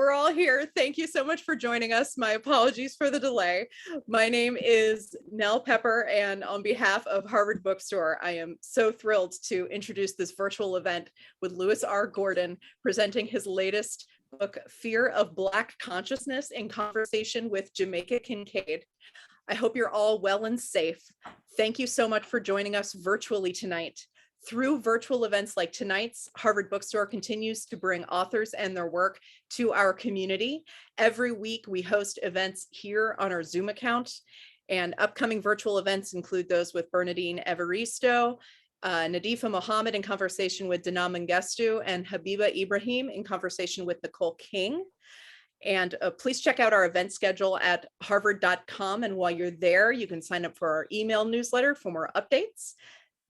we're all here. Thank you so much for joining us. My apologies for the delay. My name is Nell Pepper, and on behalf of Harvard Bookstore, I am so thrilled to introduce this virtual event with Louis R. Gordon presenting his latest book, Fear of Black Consciousness, in conversation with Jamaica Kincaid. I hope you're all well and safe. Thank you so much for joining us virtually tonight. Through virtual events like tonight's, Harvard Bookstore continues to bring authors and their work to our community. Every week we host events here on our Zoom account, and upcoming virtual events include those with Bernadine Evaristo, Nadifa Mohammed in conversation with Dana Mengestu, and Habiba Ibrahim in conversation with Nicole King. And please check out our event schedule at harvard.com. And while you're there, you can sign up for our email newsletter for more updates.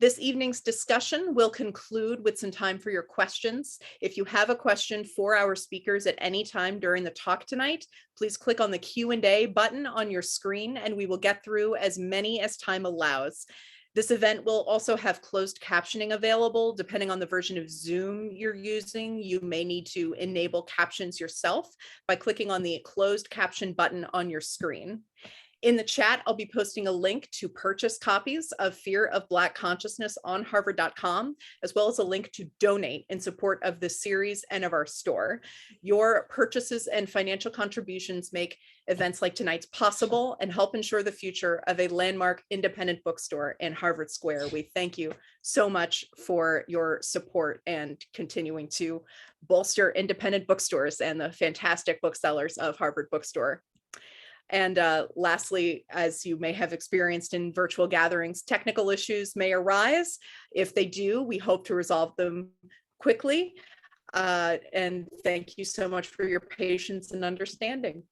This evening's discussion will conclude with some time for your questions. If you have a question for our speakers at any time during the talk tonight, please click on the Q&A button on your screen and we will get through as many as time allows. This event will also have closed captioning available. Depending on the version of Zoom you're using, you may need to enable captions yourself by clicking on the closed caption button on your screen. In the chat, I'll be posting a link to purchase copies of Fear of Black Consciousness on harvard.com, as well as a link to donate in support of this series and of our store. Your purchases and financial contributions make events like tonight's possible and help ensure the future of a landmark independent bookstore in Harvard Square. We thank you so much for your support and continuing to bolster independent bookstores and the fantastic booksellers of Harvard Bookstore. And lastly, as you may have experienced in virtual gatherings, technical issues may arise. If they do, we hope to resolve them quickly. And thank you so much for your patience and understanding.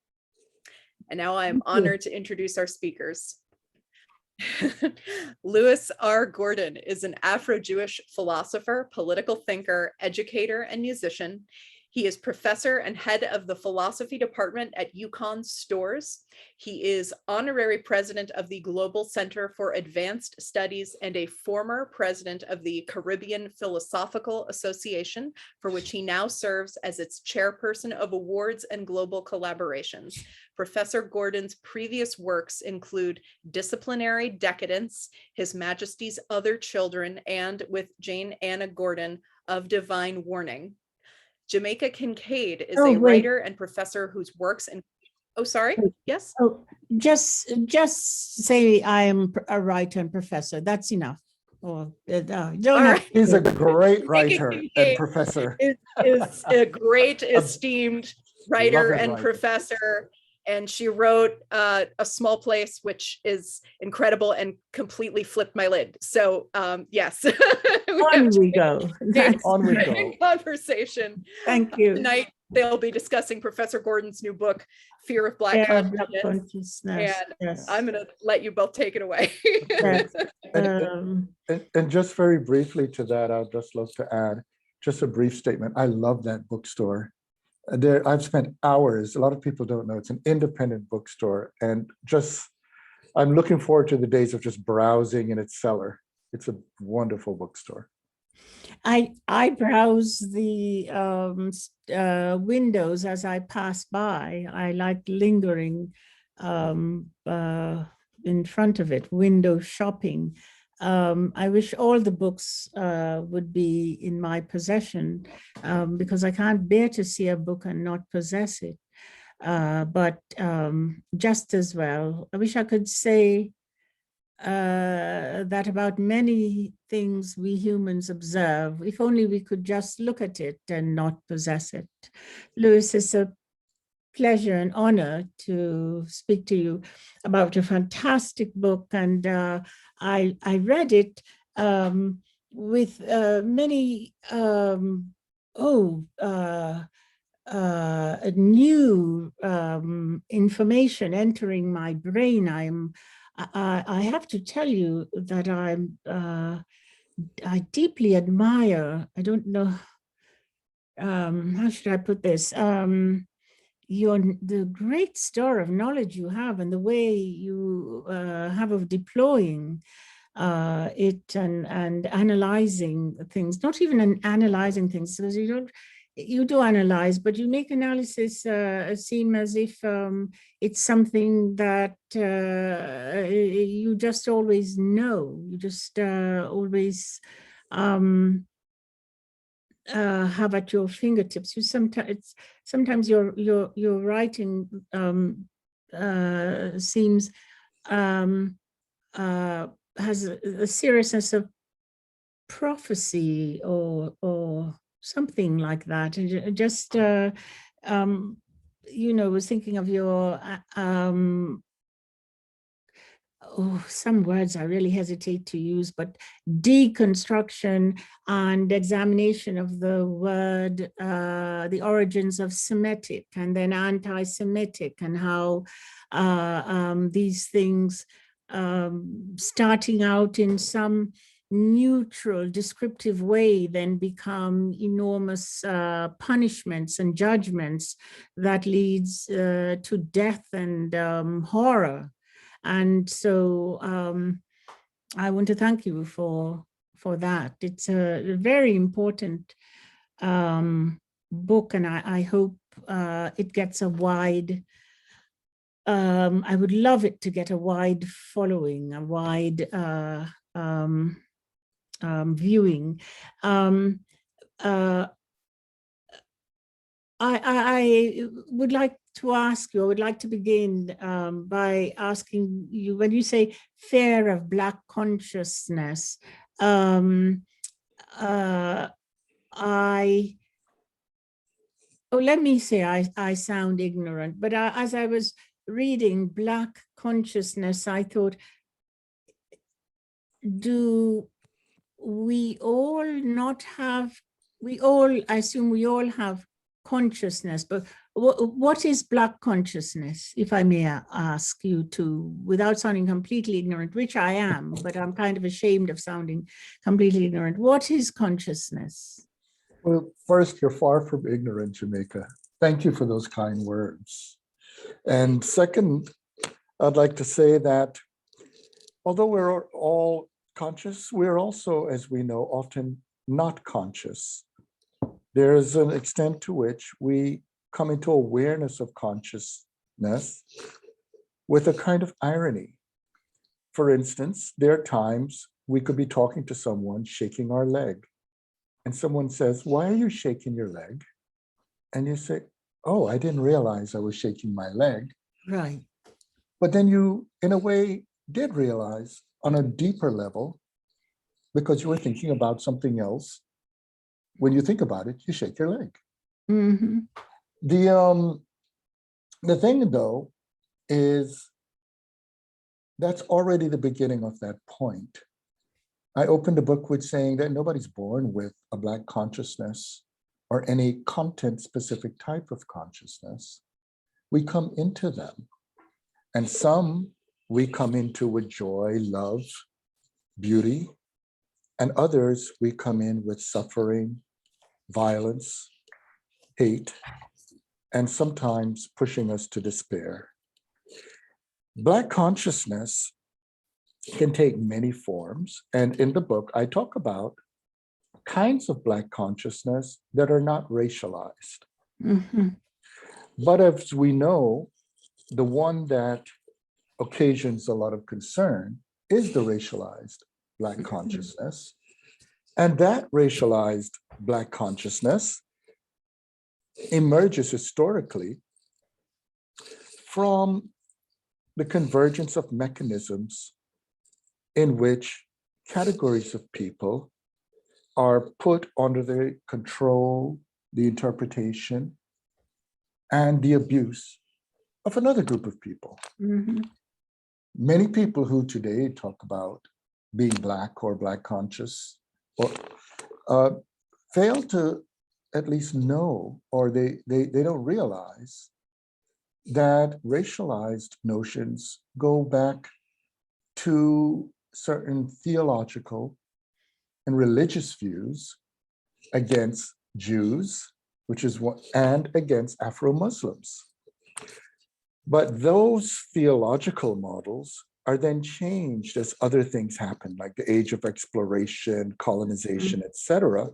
And now I'm honored to introduce our speakers. Louis R. Gordon is an Afro-Jewish philosopher, political thinker, educator, and musician. He is professor and head of the philosophy department at UConn Storrs. He is honorary president of the Global Center for Advanced Studies and a former president of the Caribbean Philosophical Association, for which he now serves as its chairperson of awards and global collaborations. Professor Gordon's previous works include Disciplinary Decadence, His Majesty's Other Children, and with Jane Anna Gordon, Of Divine Warning. Jamaica Kincaid is a writer and professor whose works in, oh, sorry, yes? Oh, just say I am a writer and professor, that's enough. Oh, He's a great writer and professor. Is a great esteemed writer and professor. And she wrote A Small Place, which is incredible and completely flipped my lid. So yes. On we go. On we go. Conversation. Thank you. Tonight, they'll be discussing Professor Gordon's new book, Fear of Black Consciousness. And yes. I'm going to let you both take it away. Yes. And just very briefly to that, I'd just love to add just a brief statement. I love that bookstore. There, I've spent hours, a lot of people don't know, it's an independent bookstore, and just, I'm looking forward to the days of just browsing in its cellar. It's a wonderful bookstore. I browse the windows as I pass by. I like lingering in front of it, window shopping. I wish all the books would be in my possession because I can't bear to see a book and not possess it. But just as well, I wish I could say that about many things we humans observe, if only we could just look at it and not possess it. Louis, it's a pleasure and honor to speak to you about a fantastic book, and I read it with many new information entering my brain. I have to tell you that I deeply admire, I don't know, how should I put this? The great store of knowledge you have and the way you have of deploying it and analyzing things, not even analyzing things, because you do analyze, but you make analysis seem as if it's something that you just always know. You just always have at your fingertips. You sometimes your writing seems has a seriousness of prophecy or something like that, and just was thinking of your some words I really hesitate to use, but deconstruction and examination of the word, the origins of Semitic and then anti-Semitic, and how these things starting out in some neutral, descriptive way then become enormous punishments and judgments that leads to death and horror. And so I want to thank you for that. It's a very important book, and I hope it gets a wide, I would love it to get a wide following, a wide viewing. I would like to ask you, I would like to begin by asking you, when you say fear of Black consciousness, let me say I sound ignorant, but as I was reading Black consciousness, I thought, do we all not have, I assume we all have consciousness, but what is Black consciousness, if I may ask you to, without sounding completely ignorant, which I am, but I'm kind of ashamed of sounding completely ignorant. What is consciousness? Well, first, you're far from ignorant, Jamaica. Thank you for those kind words. And second, I'd like to say that although we're all conscious, we're also, as we know, often not conscious. There is an extent to which we come into awareness of consciousness with a kind of irony. For instance, there are times we could be talking to someone, shaking our leg, and someone says, "Why are you shaking your leg?" And you say, "Oh, I didn't realize I was shaking my leg." Right. But then you, in a way, did realize on a deeper level, because you were thinking about something else. When you think about it, you shake your leg. Mm-hmm. The thing, though, is that's already the beginning of that point. I opened the book with saying that nobody's born with a Black consciousness or any content-specific type of consciousness. We come into them, and some we come into with joy, love, beauty, and others we come in with suffering, violence, hate, and sometimes pushing us to despair. Black consciousness can take many forms, and in the book, I talk about kinds of Black consciousness that are not racialized. Mm-hmm. But as we know, the one that occasions a lot of concern is the racialized Black consciousness. And that racialized Black consciousness emerges historically from the convergence of mechanisms in which categories of people are put under the control, the interpretation, and the abuse of another group of people. Mm-hmm. Many people who today talk about being Black or Black conscious or fail to at least know, or they don't realize that racialized notions go back to certain theological and religious views against Jews, which is what, and against Afro-Muslims. But those theological models are then changed as other things happen, like the age of exploration, colonization, etc.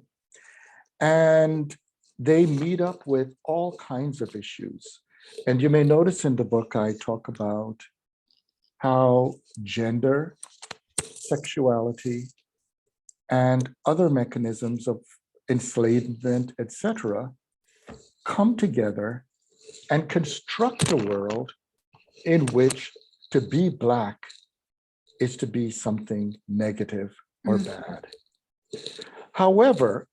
And they meet up with all kinds of issues. And you may notice in the book, I talk about how gender, sexuality, and other mechanisms of enslavement, etc., come together and construct a world in which to be Black is to be something negative or bad. However,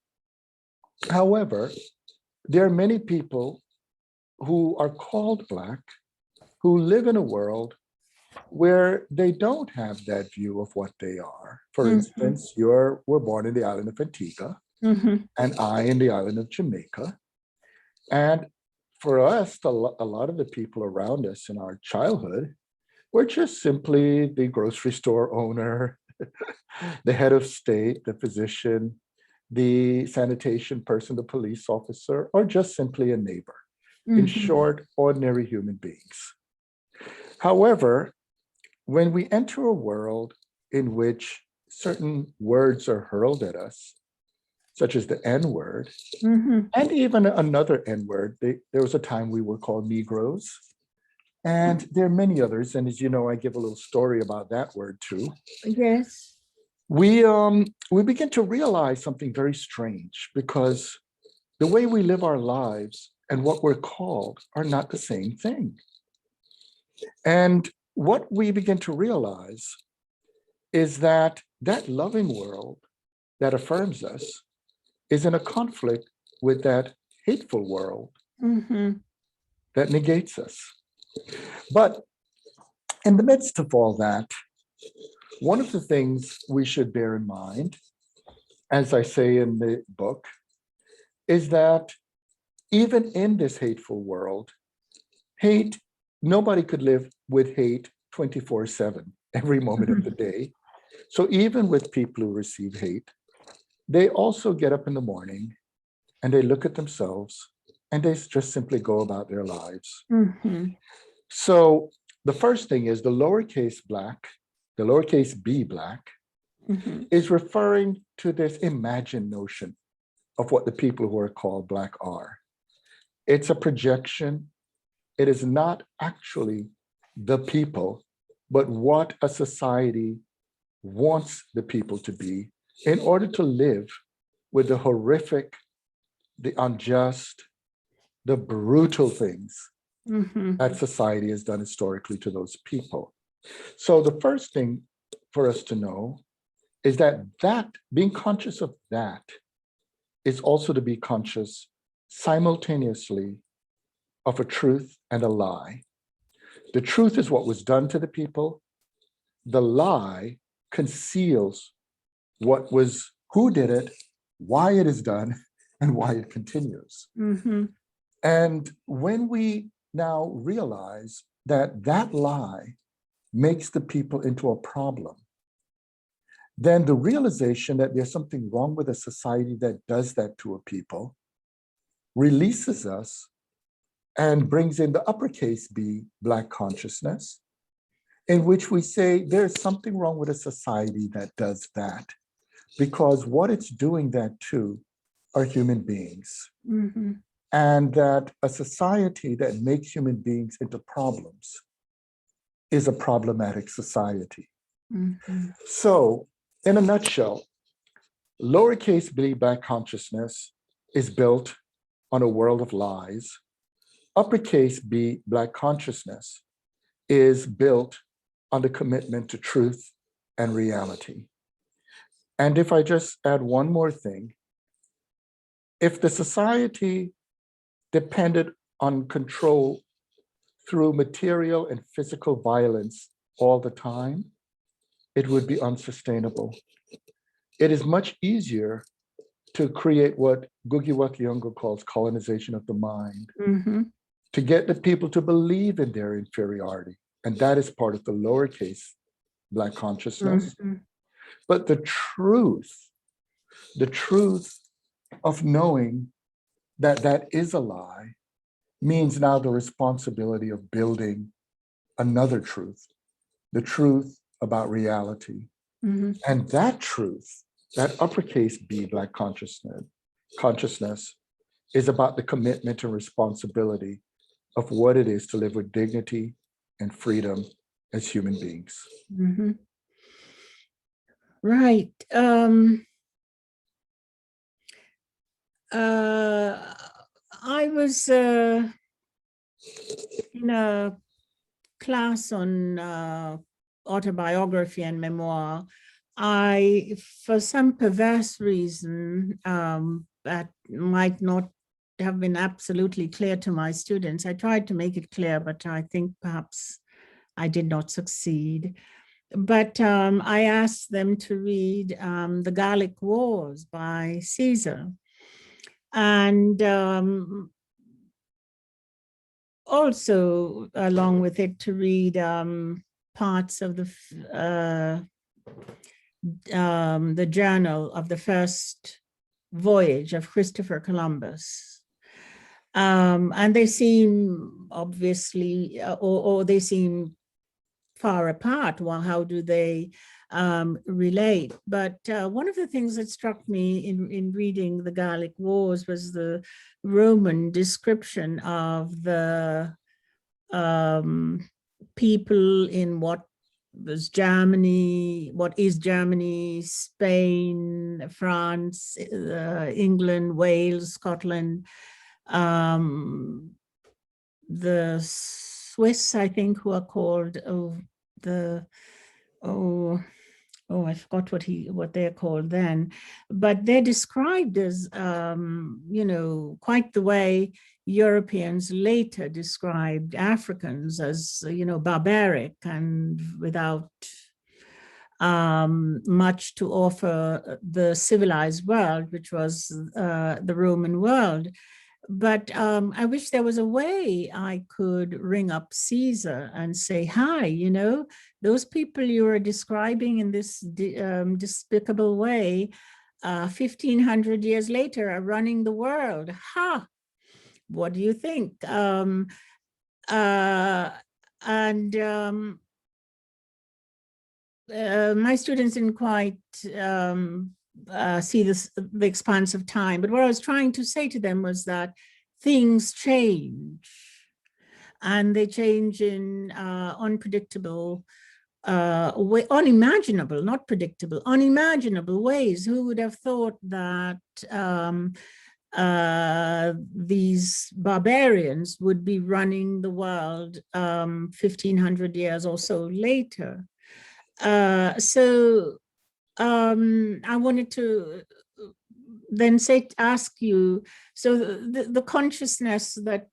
there are many people who are called Black who live in a world where they don't have that view of what they are. For instance, we're born in the island of Antigua, and I in the island of Jamaica. And for us, a lot of the people around us in our childhood were just simply the grocery store owner, the head of state, the physician, the sanitation person, the police officer, or just simply a neighbor. In short, ordinary human beings. However, when we enter a world in which certain words are hurled at us, such as the N-word, and even another N-word, there was a time we were called Negroes, and there are many others. And as you know, I give a little story about that word too. Yes. We begin to realize something very strange, because the way we live our lives and what we're called are not the same thing. And what we begin to realize is that that loving world that affirms us is in a conflict with that hateful world that negates us. But in the midst of all that, one of the things we should bear in mind, as I say in the book, is that even in this hateful world, nobody could live with hate 24/7, every moment of the day. So even with people who receive hate, they also get up in the morning and they look at themselves and they just simply go about their lives. So the first thing is the lowercase Black, the lowercase b Black, is referring to this imagined notion of what the people who are called Black are. It's a projection. It is not actually the people, but what a society wants the people to be in order to live with the horrific, the unjust, the brutal things that society has done historically to those people. So the first thing for us to know is that being conscious of that is also to be conscious simultaneously of a truth and a lie. The truth is what was done to the people. The lie conceals who did it, why it is done, and why it continues. And when we now realize that that lie makes the people into a problem, then the realization that there's something wrong with a society that does that to a people releases us and brings in the uppercase B Black consciousness, in which we say there's something wrong with a society that does that, because what it's doing that to are human beings. And that a society that makes human beings into problems is a problematic society. So, in a nutshell, lowercase b Black consciousness is built on a world of lies. Uppercase B Black consciousness is built on the commitment to truth and reality. And if I just add one more thing, if the society depended on control through material and physical violence all the time, it would be unsustainable. It is much easier to create what Ngugi wa Thiong'o calls colonization of the mind, to get the people to believe in their inferiority. And that is part of the lowercase Black consciousness. But the truth of knowing that that is a lie means now the responsibility of building another truth, the truth about reality. And that truth, that uppercase B Black consciousness is about the commitment and responsibility of what it is to live with dignity and freedom as human beings. Mhm. Right. I was in a class on autobiography and memoir. For some perverse reason that might not have been absolutely clear to my students, I tried to make it clear, but I think perhaps I did not succeed. But I asked them to read The Gallic Wars by Caesar. And also, along with it, to read parts of the journal of the first voyage of Christopher Columbus. And they seem obviously, or they seem far apart. Well, how do they relate? But one of the things that struck me in reading the Gallic Wars was the Roman description of the people in what was Germany, what is Germany, Spain, France, England, Wales, Scotland, the Swiss, I think, who are called I forgot what they're called then, but they're described as quite the way Europeans later described Africans as barbaric and without much to offer the civilized world, which was the Roman world. But I wish there was a way I could ring up Caesar and say, hi, those people you are describing in this despicable way, 1,500 years later are running the world. Ha! What do you think? My students didn't quite see the expanse of time, but what I was trying to say to them was that things change, and they change in unpredictable unimaginable, not predictable, unimaginable ways. Who would have thought that these barbarians would be running the world 1,500 years or so later? I wanted to then ask you, so the consciousness that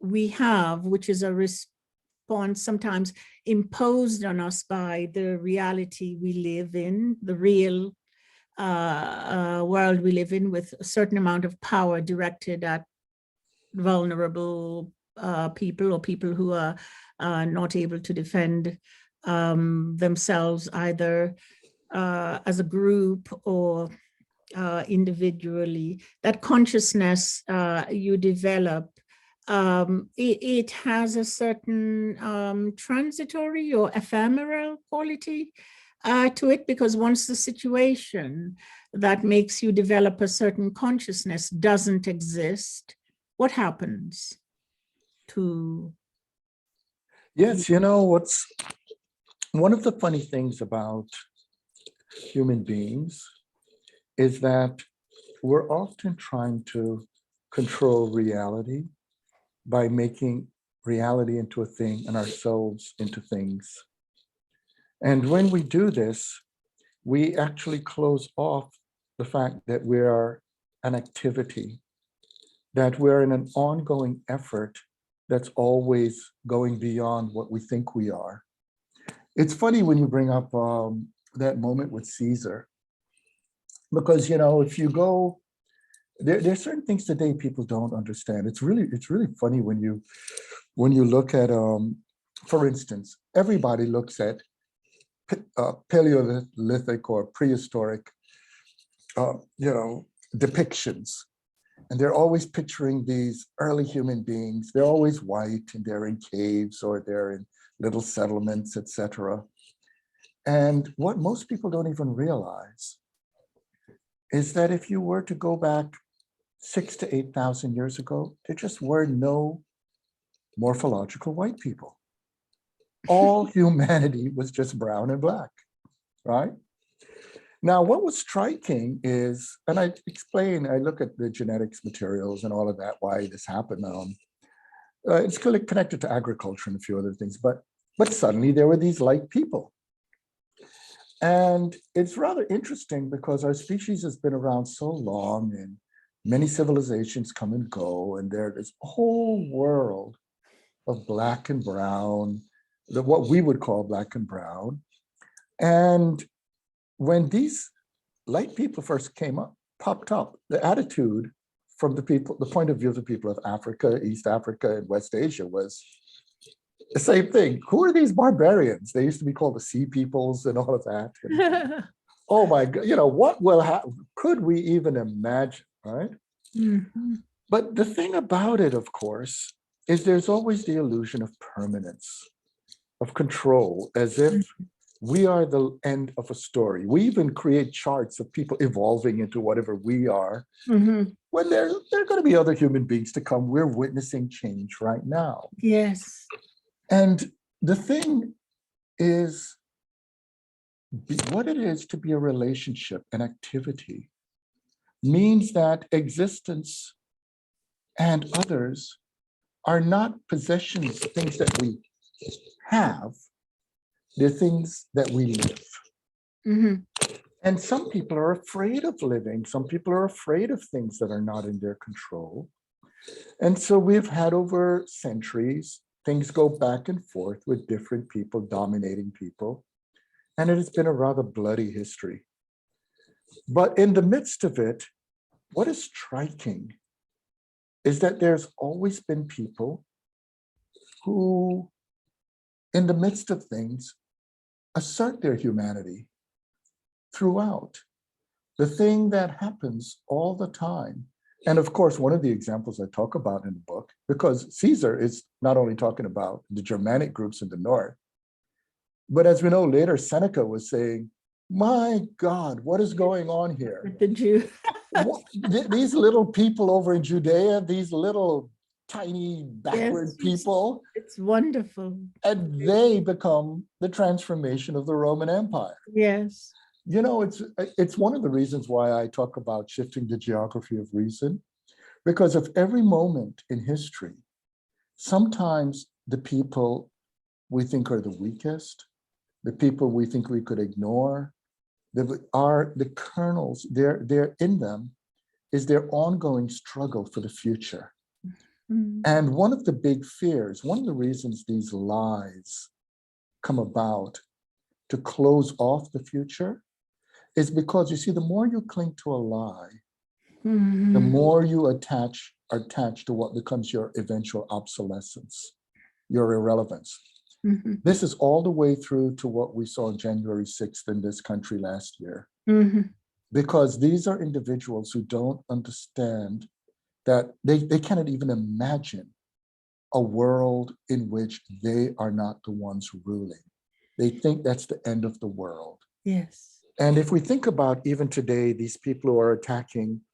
we have, which is a response sometimes imposed on us by the reality we live in, the real world we live in, with a certain amount of power directed at vulnerable people, or people who are not able to defend themselves either as a group or individually. That consciousness you develop, it has a certain transitory or ephemeral quality to it, because once the situation that makes you develop a certain consciousness doesn't exist, what happens to? Yes, what's one of the funny things about human beings is that we're often trying to control reality by making reality into a thing and ourselves into things. And when we do this, we actually close off the fact that we are an activity, that we're in an ongoing effort that's always going beyond what we think we are. It's funny when you bring up that moment with Caesar, because if you go, there's certain things today people don't understand. It's really funny when you look at, for instance, everybody looks at Paleolithic or prehistoric, depictions. And they're always picturing these early human beings. They're always white, and they're in caves or they're in little settlements, etc. And what most people don't even realize is that if you were to go back 6,000 to 8,000 years ago, there just were no morphological white people. All humanity was just brown and black, right? Now, what was striking is, and I explain, I look at the genetics materials and all of that, why this happened. It's connected to agriculture and a few other things, but suddenly there were these light people. And it's rather interesting because our species has been around so long and many civilizations come and go, and there's this whole world of black and brown, what we would call black and brown. And when these light people first popped up, the attitude from the people, the point of view of the people of Africa, East Africa, and West Asia was the same thing. Who are these barbarians? They used to be called the sea peoples and all of that. And, oh my God, what will happen? Could we even imagine, right? Mhm. But the thing about it, of course, is there's always the illusion of permanence, of control, as if we are the end of a story. We even create charts of people evolving into whatever we are, Mhm. when there are going to be other human beings to come. We're witnessing change right now. Yes. And the thing is, what it is to be a relationship, an activity, means that existence and others are not possessions, things that we have, they're things that we live. Mhm. And some people are afraid of living. Some people are afraid of things that are not in their control. And so we've had over centuries, things go back and forth with different people dominating people. And it has been a rather bloody history. But in the midst of it, what is striking is that there's always been people who, in the midst of things, assert their humanity throughout. The thing that happens all the time. And of course, one of the examples I talk about in the book, because Caesar is not only talking about the Germanic groups in the north, but as we know later, Seneca was saying, my God, what is going on here? Did you? These little people over in Judea, these little tiny backward Yes, people, it's wonderful. and they become the transformation of the Roman Empire. Yes. It's one of the reasons why I talk about shifting the geography of reason, because of every moment in history, sometimes the people we think are the weakest, the people we think we could ignore, are the kernels, they're in them, is their ongoing struggle for the future. Mhm. And one of the big fears, one of the reasons these lies come about to close off the future, is because, you see, the more you cling to a lie, the Mhm. more you are attached to what becomes your eventual obsolescence, your irrelevance. Mhm. This is all the way through to what we saw on January 6th in this country last year. Mhm. Because these are individuals who don't understand that they cannot even imagine a world in which they are not the ones ruling. They think that's the end of the world. Yes. And if we think about even today, these people who are attacking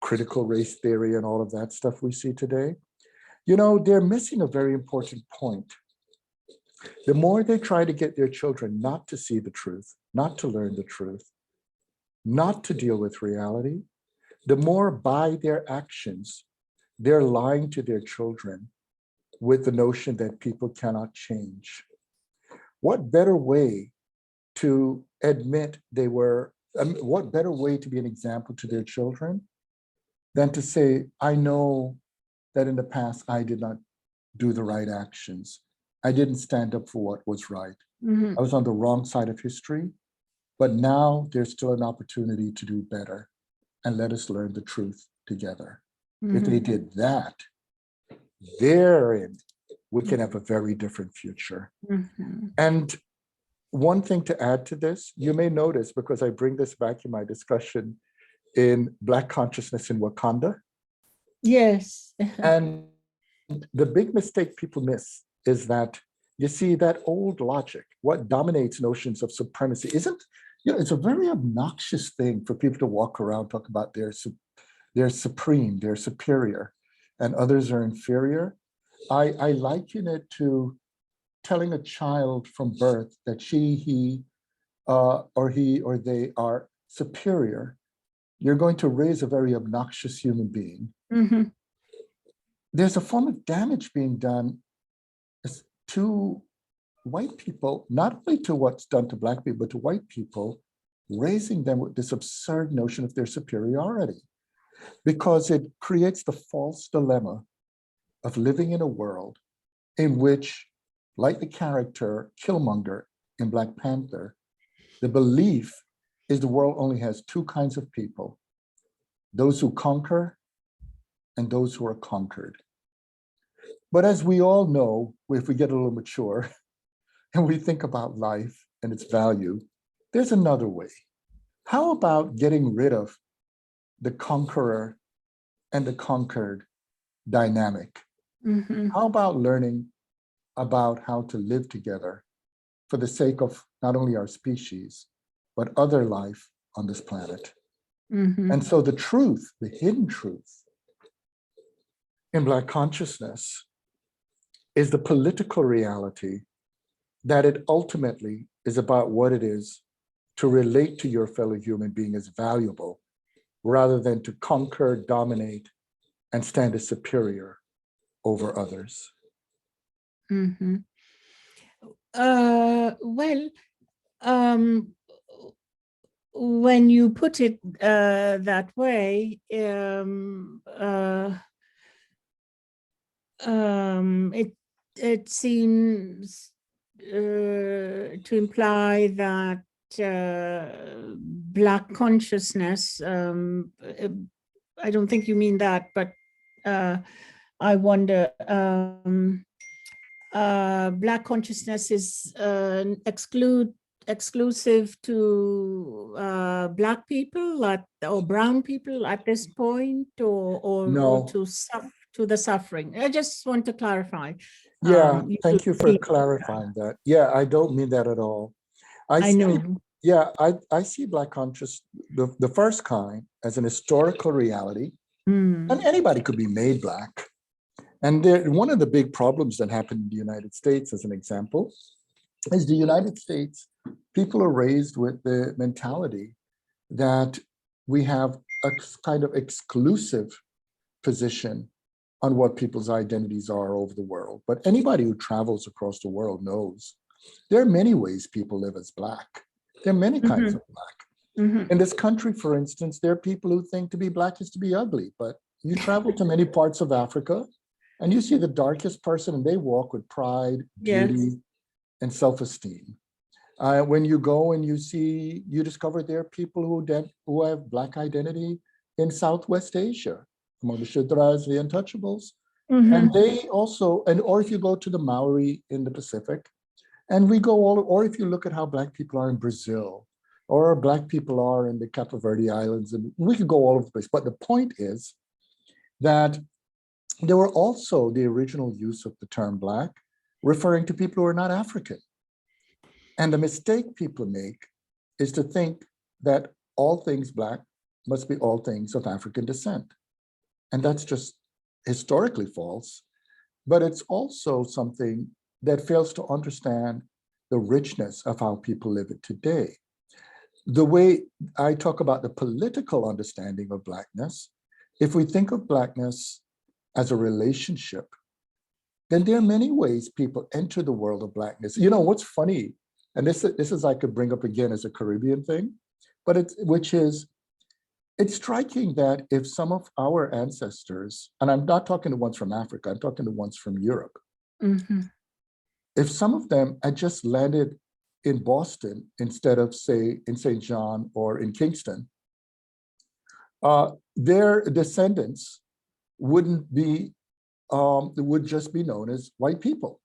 critical race theory and all of that stuff we see today, they're missing a very important point. The more they try to get their children not to see the truth, not to learn the truth, not to deal with reality, the more by their actions, they're lying to their children with the notion that people cannot change. What better way to admit what better way to be an example to their children than to say, I know that in the past I did not do the right actions. I didn't stand up for what was right. Mhm. I was on the wrong side of history, but now there's still an opportunity to do better, and let us learn the truth together. If they Mhm. did that, therein we can have a very different future. Mhm. And one thing to add to this, you may notice, because I bring this back in my discussion in Black consciousness in Wakanda, Yes. and the big mistake people miss is that, you see, that old logic, what dominates notions of supremacy, it's a very obnoxious thing for people to walk around talk about their they're supreme, they're superior, and others are inferior. I liken it to telling a child from birth that she, he, or they are superior. You're going to raise a very obnoxious human being. Mhm. There's a form of damage being done to white people, not only to what's done to Black people, but to white people, raising them with this absurd notion of their superiority, because it creates the false dilemma of living in a world in which, like the character Killmonger in Black Panther, the belief is the world only has two kinds of people: those who conquer and those who are conquered. But as we all know, if we get a little mature and we think about life and its value, there's another way. How about getting rid of the conqueror and the conquered dynamic? Mhm. How about learning about how to live together for the sake of not only our species, but other life on this planet? Mhm. And so the truth, the hidden truth in Black consciousness is the political reality that it ultimately is about what it is to relate to your fellow human being as valuable, rather than to conquer, dominate, and stand as superior over others. Mhm. Well, um, when you put it that way, it seems to imply that Black consciousness, I don't think you mean that, but I wonder, Black consciousness is exclusive to Black people or brown people at this point, or No. to the suffering. I just want to clarify. Yeah, You thank you for should- clarifying that. Yeah, I don't mean that at all. I see, know. yeah, I see Black conscious, the first kind, as an historical reality, Mm. and anybody could be made Black. And one of the big problems that happened in the United States, as an example, is the United States, people are raised with the mentality that we have a kind of exclusive position on what people's identities are over the world. But anybody who travels across the world knows there are many ways people live as Black. There are many kinds of Black. Mhm. In this country, for instance, there are people who think to be Black is to be ugly, but you travel to many parts of Africa and you see the darkest person and they walk with pride, Yes. beauty, and self-esteem. When you go and you discover there are people who have Black identity in Southwest Asia, among the Shudras, the Untouchables. And Mhm. they also, or if you go to the Maori in the Pacific, and or if you look at how Black people are in Brazil, or Black people are in the Cape Verde Islands, and we could go all over the place. But the point is that there were also the original use of the term Black referring to people who are not African. And the mistake people make is to think that all things Black must be all things of African descent. And that's just historically false, but it's also something that fails to understand the richness of how people live it today. The way I talk about the political understanding of Blackness, if we think of Blackness as a relationship, then there are many ways people enter the world of Blackness. You know, what's funny, and this is I could bring up again as a Caribbean thing, but it's striking that if some of our ancestors, and I'm not talking to ones from Africa, I'm talking to ones from Europe, Mhm. if some of them had just landed in Boston instead of, say, in St. John or in Kingston, their descendants would just be known as white people.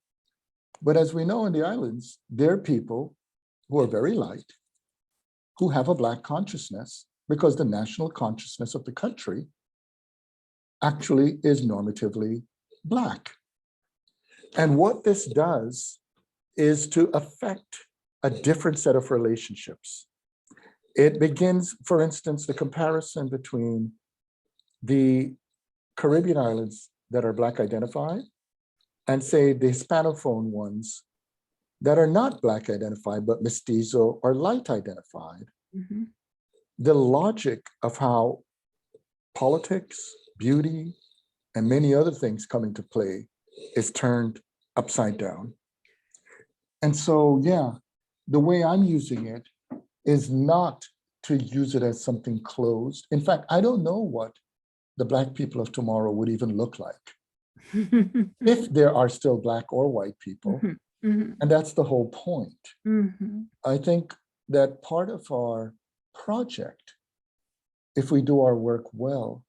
But as we know in the islands, there are people who are very light, who have a Black consciousness, because the national consciousness of the country actually is normatively Black. And what this does is to affect a different set of relationships. It begins, for instance, the comparison between the Caribbean islands that are Black identified and say the Hispanophone ones that are not Black identified, but mestizo or light identified, the logic of how politics, beauty, and many other things come into play is turned upside down. And so, yeah, the way I'm using it is not to use it as something closed. In fact, I don't know what the Black people of tomorrow would even look like if there are still Black or white people. And that's the whole point. I think that part of our project, if we do our work well,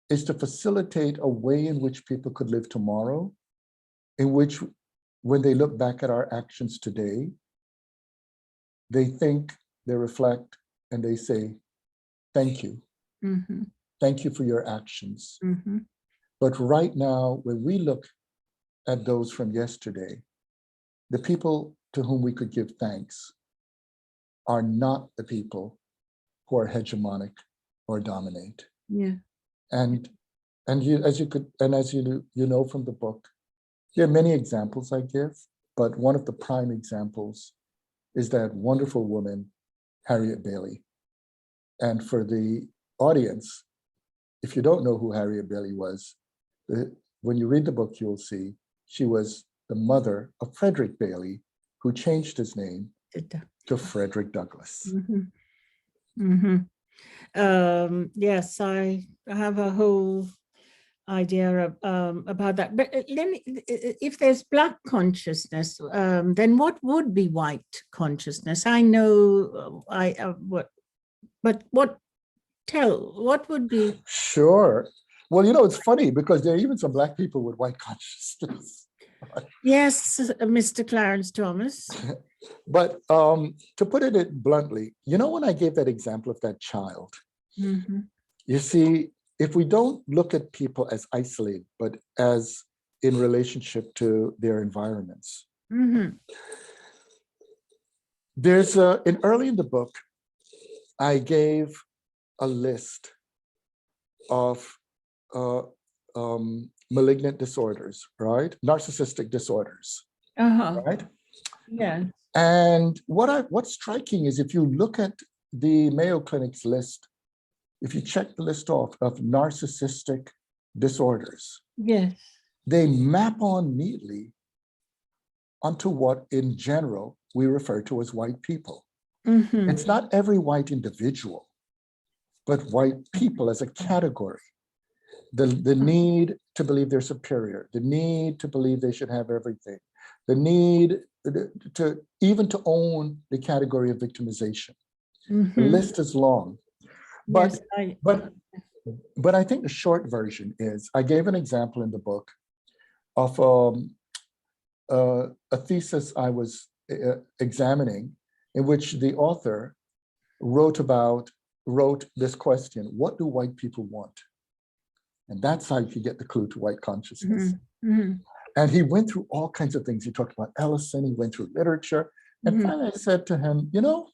is to facilitate a way in which people could live tomorrow, in which when they look back at our actions today, they think, they reflect, and they say, thank you. Thank you for your actions. But right now, when we look at those from yesterday, the people to whom we could give thanks are not the people who are hegemonic or dominate. Yeah. And as you know from the book, there are many examples I give, but one of the prime examples is that wonderful woman, Harriet Bailey. And for the audience, if you don't know who Harriet Bailey was, when you read the book, you'll see she was the mother of Frederick Bailey, who changed his name to Frederick Douglass. Yes, I have a whole idea about that. But if there's Black consciousness, then what would be white consciousness? I know but what would be? Sure. Well, you know, it's funny because there are even some Black people with white consciousness. Yes, Mr. Clarence Thomas. But to put it bluntly, you know, when I gave that example of that child, you see, if we don't look at people as isolated, but as in relationship to their environments, there's early in the book, I gave a list of malignant disorders, right? Narcissistic disorders, right? Yeah. And what's striking is if you look at the Mayo Clinic's list, if you check the list off of narcissistic disorders, yes, they map on neatly onto what in general we refer to as white people. It's not every white individual, but white people as a category. The need to believe they're superior, the need to believe they should have everything, the need to even to own the category of victimization. The list is long, but yes, but I think the short version is I gave an example in the book of a thesis I was examining in which the author wrote this question: what do white people want? And that's how you get the clue to white consciousness. And he went through all kinds of things. He talked about Ellison, he went through literature. And finally I said to him, you know,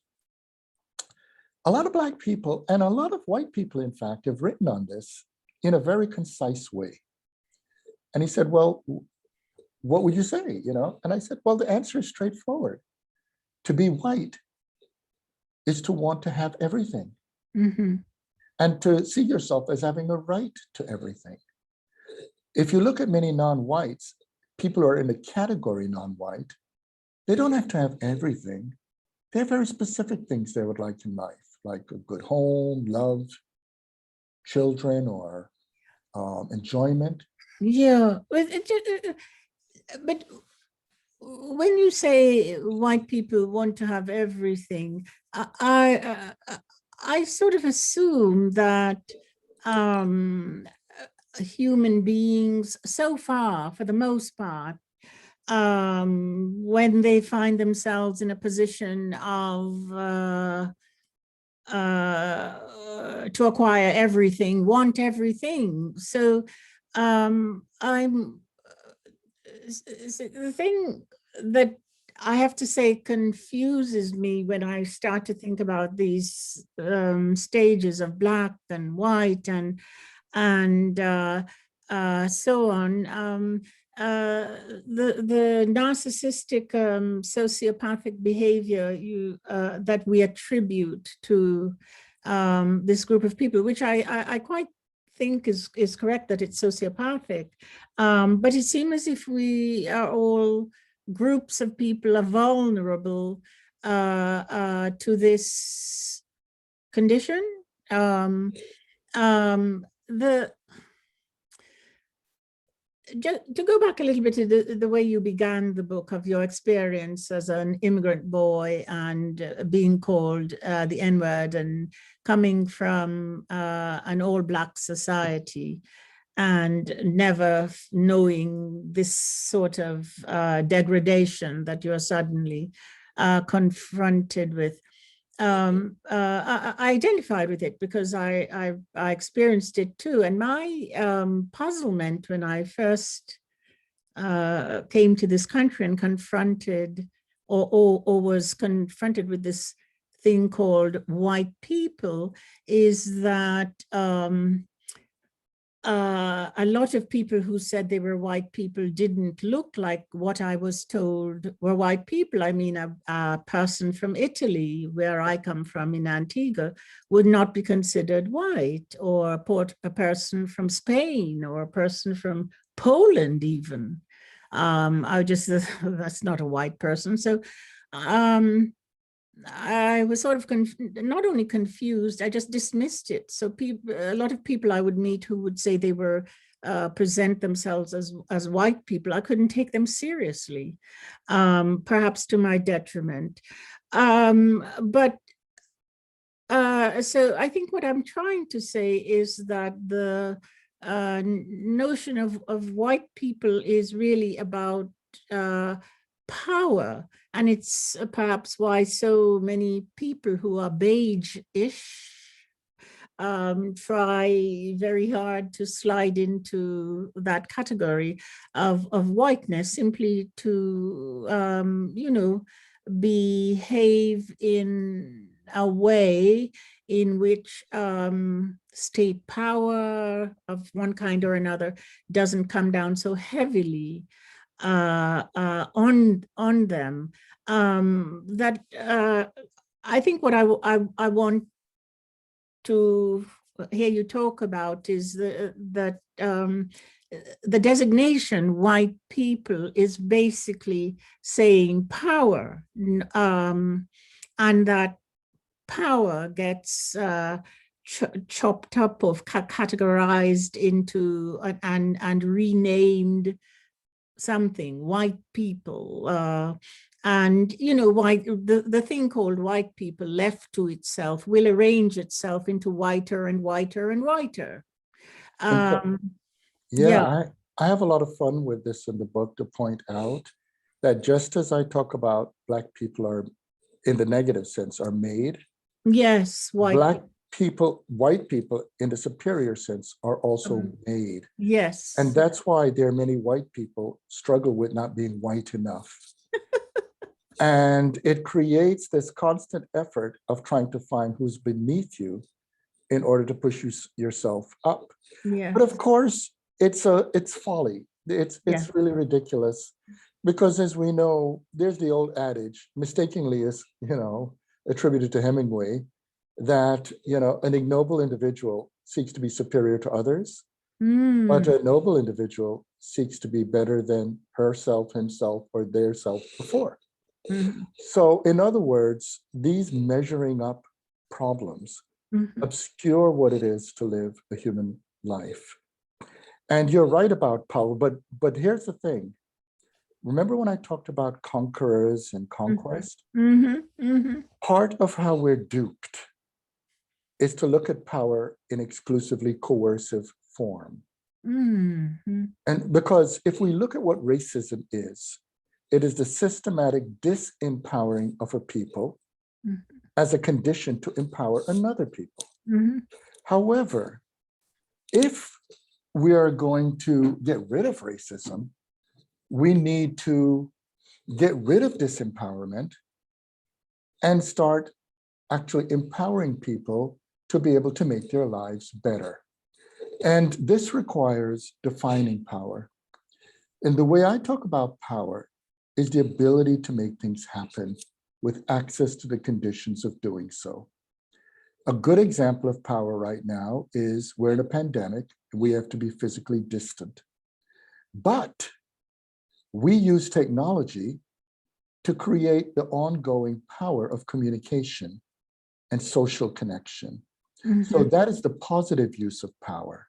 a lot of Black people and a lot of white people, in fact, have written on this in a very concise way. And he said, well, what would you say, you know? And I said, well, the answer is straightforward. To be white is to want to have everything. And to see yourself as having a right to everything. If you look at many non-whites, people who are in the category non-white, they don't have to have everything. They have very specific things they would like in life, like a good home, love, children, or enjoyment. Yeah, but when you say white people want to have everything, I sort of assume that human beings, so far, for the most part, when they find themselves in a position of to acquire everything, want everything. So the thing that I have to say confuses me when I start to think about these stages of Black and white, and and so on. The narcissistic sociopathic behavior that we attribute to this group of people, which I quite think is correct that it's sociopathic, but it seems as if we are all groups of people are vulnerable to this condition. Just to go back a little bit to the way you began the book, of your experience as an immigrant boy and being called the N-word and coming from an all-Black society and never knowing this sort of degradation that you're suddenly confronted with. I identified with it because I experienced it too. And my puzzlement when I first came to this country and confronted or was confronted with this thing called white people is that a lot of people who said they were white people didn't look like what I was told were white people. I mean, a person from Italy, where I come from in Antigua, would not be considered white, or a person from Spain, or a person from Poland even. That's not a white person. So I was sort of not only confused, I just dismissed it. So a lot of people I would meet who would say they were present themselves as white people, I couldn't take them seriously, perhaps to my detriment. So I think what I'm trying to say is that the notion of white people is really about power. And it's perhaps why so many people who are beige-ish try very hard to slide into that category of whiteness, simply to, behave in a way in which state power of one kind or another doesn't come down so heavily on them. I think what I want to hear you talk about is that the designation white people is basically saying power, and that power gets chopped up or categorized into and renamed something, white people, and the thing called white people, left to itself, will arrange itself into whiter and whiter and whiter. I have a lot of fun with this in the book, to point out that just as I talk about Black people are, in the negative sense, are made, yes, white people in the superior sense are also made. Yes. And that's why there are many white people struggle with not being white enough. And it creates this constant effort of trying to find who's beneath you in order to push yourself up. Yeah. But of course, it's folly. It's really ridiculous, because as we know, there's the old adage, mistakenly is, attributed to Hemingway, that, an ignoble individual seeks to be superior to others, but a noble individual seeks to be better than herself, himself, or their self before. So in other words, these measuring up problems obscure what it is to live a human life. And you're right about power, but here's the thing. Remember when I talked about conquerors and conquest? Part of how we're duped is to look at power in exclusively coercive form. And because if we look at what racism is, it is the systematic disempowering of a people as a condition to empower another people. However, if we are going to get rid of racism, we need to get rid of disempowerment and start actually empowering people to be able to make their lives better. And this requires defining power. And the way I talk about power is the ability to make things happen with access to the conditions of doing so. A good example of power right now is we're in a pandemic and we have to be physically distant. But we use technology to create the ongoing power of communication and social connection. So that is the positive use of power.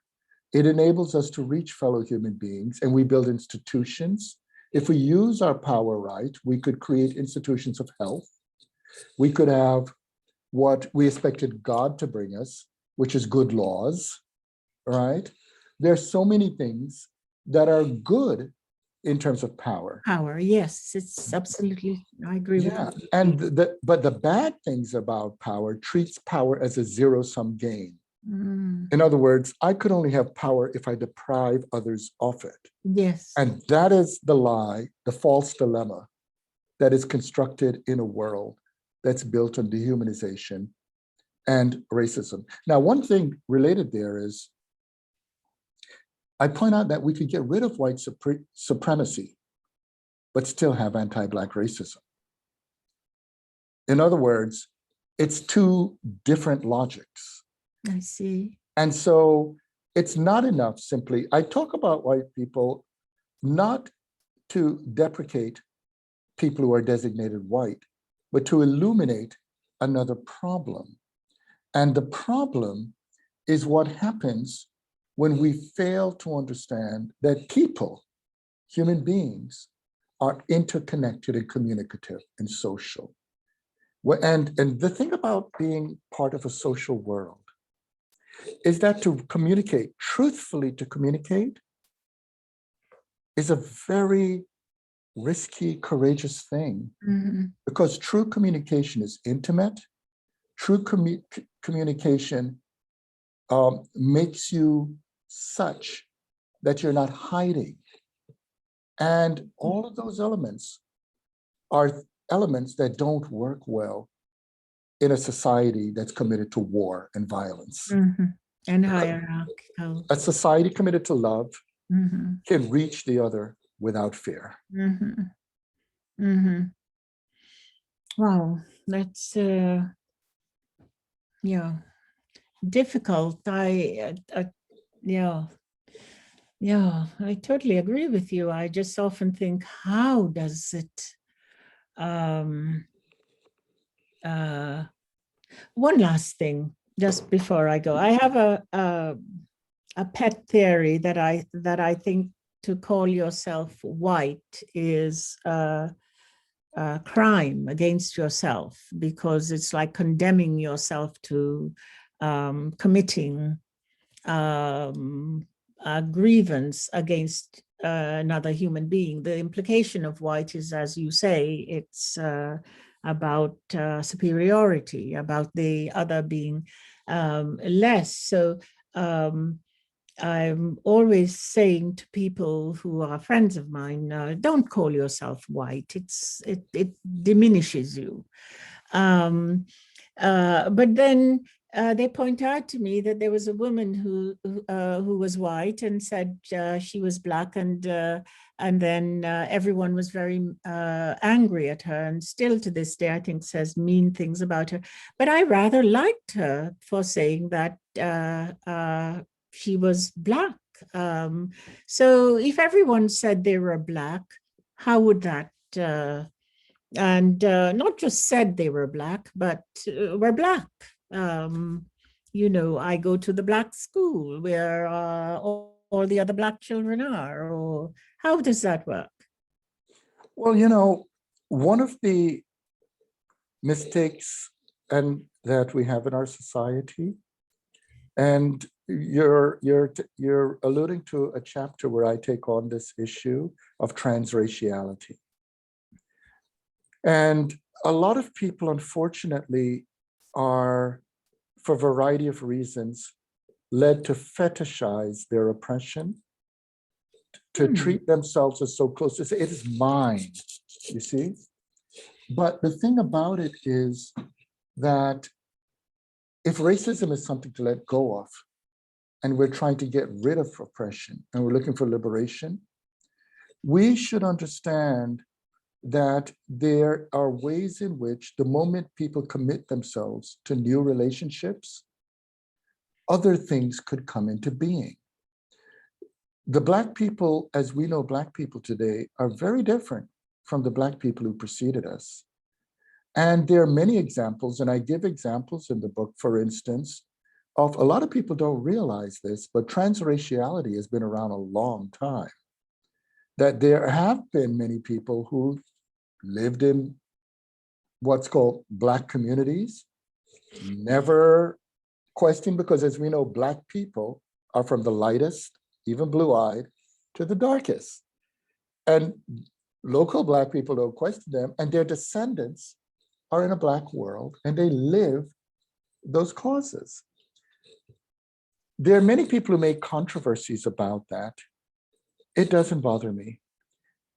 It enables us to reach fellow human beings, and we build institutions. If we use our power right, we could create institutions of health. We could have what we expected God to bring us, which is good laws, right? There's so many things that are good in terms of power. Power, yes, it's absolutely, I agree with Yeah, you. and but the bad things about power treats power as a zero-sum game. In other words, I could only have power if I deprive others of it. Yes. And that is the lie, the false dilemma that is constructed in a world that's built on dehumanization and racism. Now, one thing related there is, I point out that we could get rid of white supremacy, but still have anti-Black racism. In other words, it's two different logics. I see. And so it's not enough simply, I talk about white people not to deprecate people who are designated white, but to illuminate another problem. And the problem is what happens when we fail to understand that people, human beings, are interconnected and communicative and social. And the thing about being part of a social world is that to communicate, truthfully to communicate, is a very risky, courageous thing, because true communication is intimate. True communication makes you such that you're not hiding. And all of those elements are elements that don't work well in a society that's committed to war and violence. And hierarchical. A society committed to love can reach the other without fear. Wow, that's yeah, difficult. Yeah, I totally agree with you. I just often think, how does it one last thing just before I go. I have a pet theory that I think to call yourself white is a crime against yourself, because it's like condemning yourself to committing a grievance against another human being. The implication of white is, as you say, it's about superiority, about the other being less. So I'm always saying to people who are friends of mine, don't call yourself white. It diminishes you. But then they point out to me that there was a woman who was white and said she was Black, and then everyone was very angry at her, and still to this day I think says mean things about her. But I rather liked her for saying that she was Black. So if everyone said they were Black, how would that and not just said they were Black, but were Black. You know, I go to the Black school where all the other Black children are, or how does that work? Well, you know, one of the mistakes that we have in our society, and you're alluding to a chapter where I take on this issue of transraciality. And a lot of people, unfortunately, are, for a variety of reasons, led to fetishize their oppression, to treat themselves as so close, to say, it is mine, you see? But the thing about it is that if racism is something to let go of, and we're trying to get rid of oppression and we're looking for liberation, we should understand that there are ways in which the moment people commit themselves to new relationships, other things could come into being. The Black people, as we know Black people today, are very different from the Black people who preceded us. And there are many examples, and I give examples in the book, for instance, of a lot of people don't realize this, but transraciality has been around a long time. That there have been many people who lived in what's called Black communities, never questioned, because as we know, Black people are from the lightest, even blue-eyed, to the darkest. And local Black people don't question them, and their descendants are in a Black world, and they live those causes. There are many people who make controversies about that. It doesn't bother me.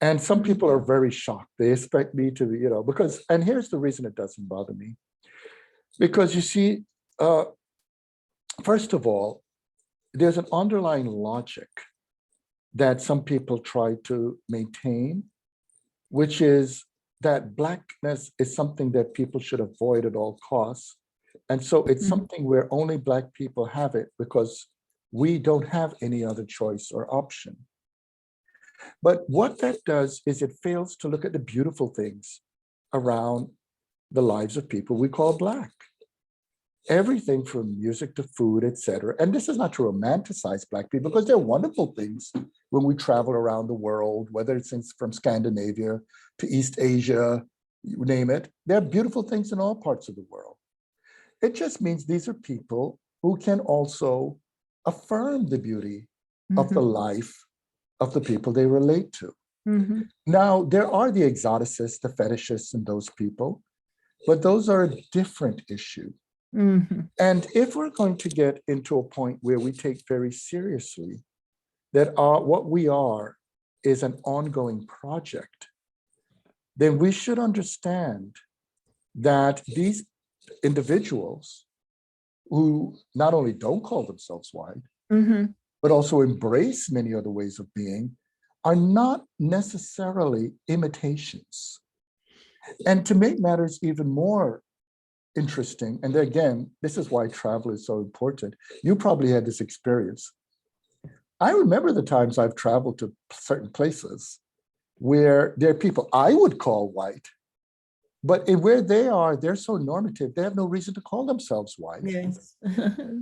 And some people are very shocked. They expect me to, because, and here's the reason it doesn't bother me. Because you see, first of all, there's an underlying logic that some people try to maintain, which is that Blackness is something that people should avoid at all costs. And so it's something where only Black people have it because we don't have any other choice or option. But what that does is it fails to look at the beautiful things around the lives of people we call Black. Everything from music to food, etc. And this is not to romanticize Black people, because they're wonderful things when we travel around the world, whether it's from Scandinavia to East Asia, you name it. There are beautiful things in all parts of the world. It just means these are people who can also affirm the beauty of the life of the people they relate to. Now, there are the exoticists, the fetishists, and those people, but those are a different issue. And if we're going to get into a point where we take very seriously that what we are is an ongoing project, then we should understand that these individuals who not only don't call themselves white, but also embrace many other ways of being, are not necessarily imitations. And to make matters even more interesting, and again, this is why travel is so important. You probably had this experience. I remember the times I've traveled to certain places where there are people I would call white, but where they are, they're so normative, they have no reason to call themselves white. Yes,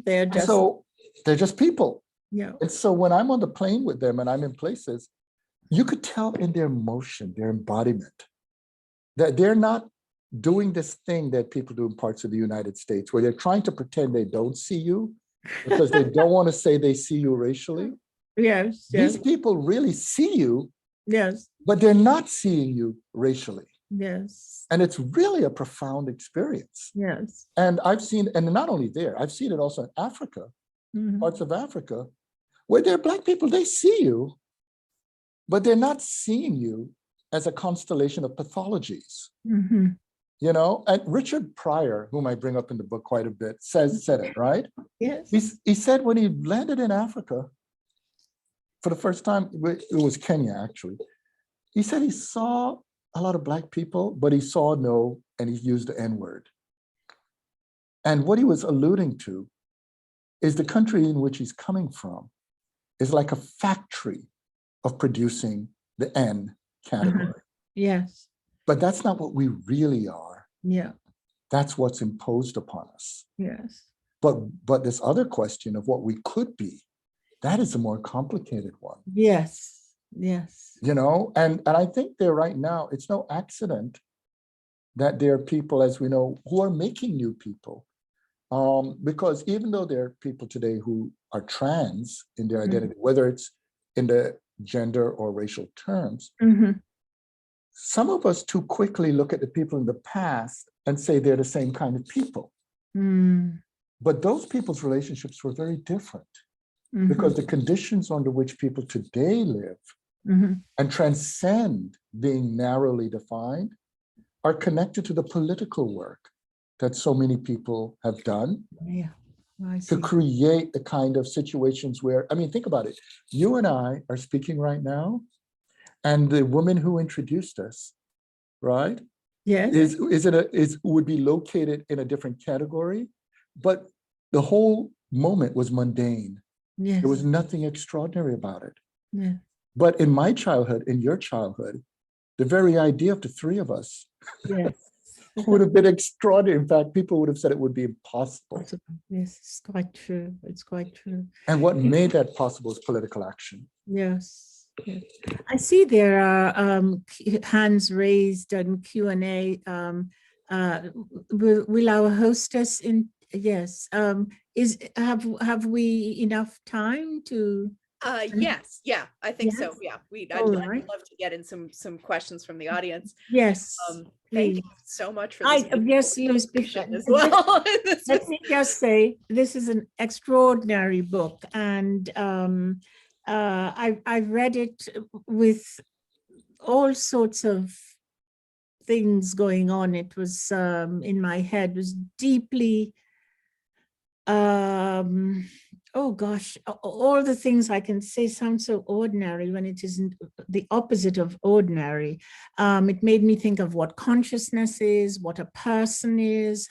they're just. So they're just people. Yeah. And so when I'm on the plane with them and I'm in places, you could tell in their motion, their embodiment, that they're not doing this thing that people do in parts of the United States, where they're trying to pretend they don't see you because they don't want to say they see you racially. Yes. These people really see you, Yes. but they're not seeing you racially. Yes. And it's really a profound experience. Yes. And I've seen, and not only there, I've seen it also in Africa, parts of Africa, where there are Black people, they see you, but they're not seeing you as a constellation of pathologies. And Richard Pryor, whom I bring up in the book quite a bit, said it, right? Yes. He said when he landed in Africa for the first time, it was Kenya actually, he said he saw a lot of Black people, but he saw no, and he used the N-word. And what he was alluding to is the country in which he's coming from is like a factory of producing the N category. Yes. But that's not what we really are. Yeah. That's what's imposed upon us. Yes. But this other question of what we could be, that is a more complicated one. Yes. Yes. And I think there right now, it's no accident that there are people, as we know, who are making new people. Because even though there are people today who are trans in their identity, whether it's in the gender or racial terms, some of us too quickly look at the people in the past and say they're the same kind of people. But those people's relationships were very different because the conditions under which people today live and transcend being narrowly defined are connected to the political work that so many people have done. Yeah. I to see. create the kind of situations where, I mean, think about it. You and I are speaking right now, and the woman who introduced us, right, Yes. would be located in a different category, but the whole moment was mundane. Yes. There was nothing extraordinary about it. Yeah. But in my childhood, in your childhood, the very idea of the three of us Yes. would have been extraordinary. In fact, people would have said it would be impossible. Yes, it's quite true. It's quite true. And what made that possible is political action. Yes. Yes. I see there are hands raised and Q&A. Will our hostess in? Yes. Have we enough time to? Yes, yeah, I think so. Yes. Yeah, All I'd right. love to get in some questions from the audience. Yes. Thank you please. so much for this Yes, Louis, conversation as well. This let was- me just say, this is an extraordinary book, and I read it with all sorts of things going on. It was in my head, was deeply, oh gosh, all the things I can say sound so ordinary when it isn't the opposite of ordinary. It made me think of what consciousness is, what a person is,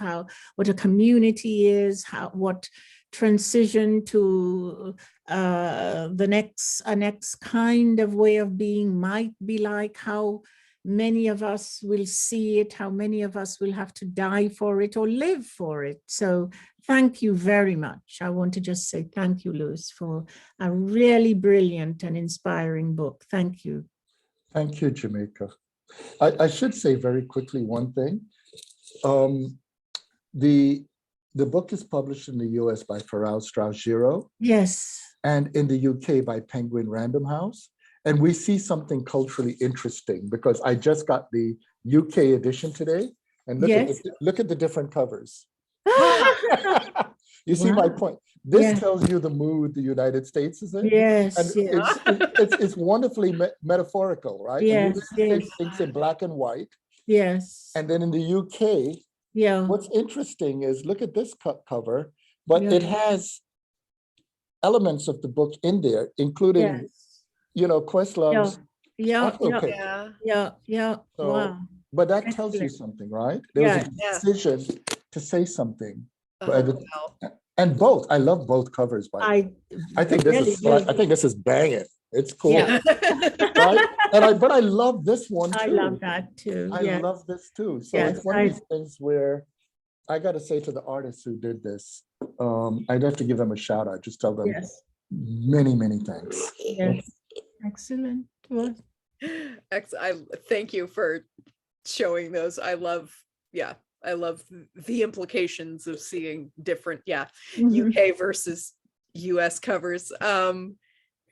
what a community is, what transition to the next kind of way of being might be like, how many of us will see it, how many of us will have to die for it or live for it. So thank you very much. I want to just say thank you, Louis, for a really brilliant and inspiring book. Thank you. Thank you, Jamaica. I should say very quickly one thing. The book is published in the US by Farrar Straus Giroux. Yes. And in the UK by Penguin Random House. And we see something culturally interesting because I just got the UK edition today. And look at the different covers. You see my point. This tells you the mood the United States is in. Yes, and yes. it's wonderfully metaphorical, right? Yes, things in black and white. Yes. And then in the UK, what's interesting is look at this cover, but it has elements of the book in there, including, Questlove's. Wow. But that tells you something, right? There was a decision to say something. And both, I love both covers, by the way. I think this is banging. It's cool. Yeah. Right? But I love this one too. I love that too. I love this too. So it's one of these things where I got to say to the artists who did this, I'd have to give them a shout out. Just tell them many, many thanks. Yes. Excellent. Well, I thank you for showing those. I love the implications of seeing different, UK versus US covers.